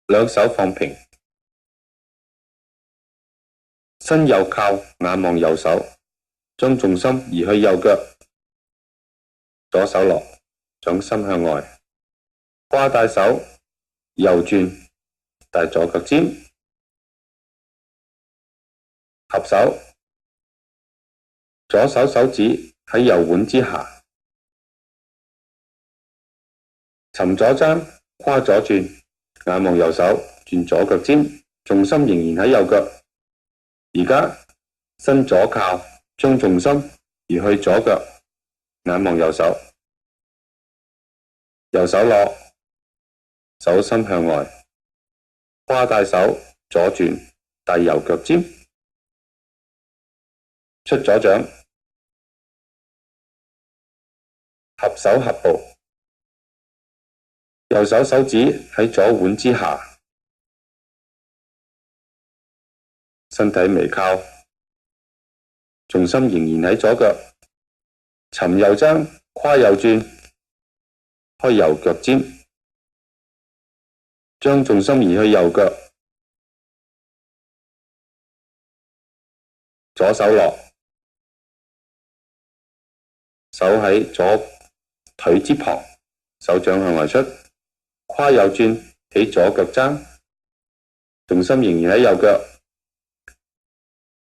兩手放平，身右靠，眼望右手，將重心移去右腳，左手落，掌心向外，跨大手，右轉，大左腳尖，合手，左手手指喺右腕之下，尋左踭，跨左轉，眼望右手，轉左腳尖，重心仍然喺右腳。而家身左靠，將重心移去左腳，眼望右手，右手落，手心向外，跨大手，左轉，大右腳尖，出左掌，合手合步，右手手指喺左腕之下，身體微靠，重心仍然喺左腳，尋右踭，跨右轉，開右腳尖，將重心移去右腳，左手落，手喺左腿之旁，手掌向外出，跨右轉，起左腳踭，重心仍然喺右腳，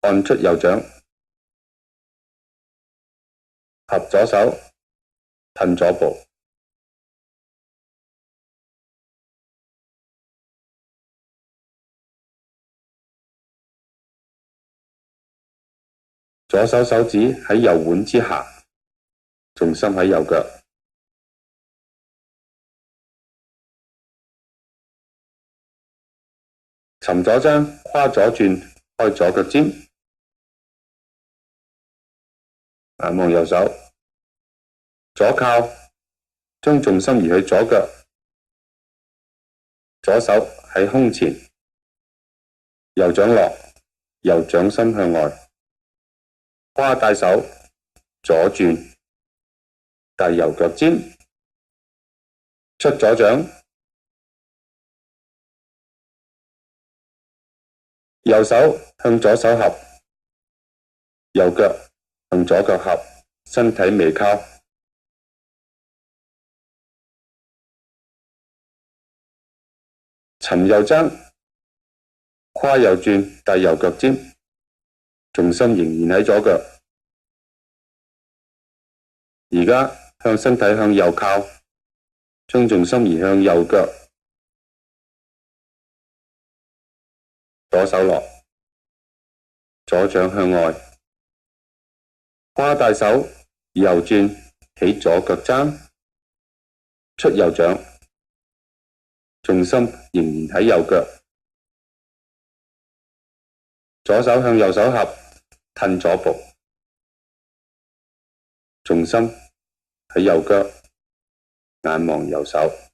按出右掌，合左手，褪左步，左手手指喺右腕之下，重心喺右腳，尋左踭，跨左轉，開左腳尖，眼望右手，左靠，將重心移去左腳，左手喺胸前，右掌落，右掌心向外，跨大手，左轉，大右腳尖，出左掌，右手向左手合，右腳向左腳合，身體微靠，尋右踭，跨右轉，大右腳尖，重心仍然喺左腳。而家向身體向右靠，將重心移向右腳，左手落，左掌向外，跨大手，右轉，起左腳踭，出右掌，重心仍然喺右腳，左手向右手合，褪左步，重心喺右腳，眼望右手。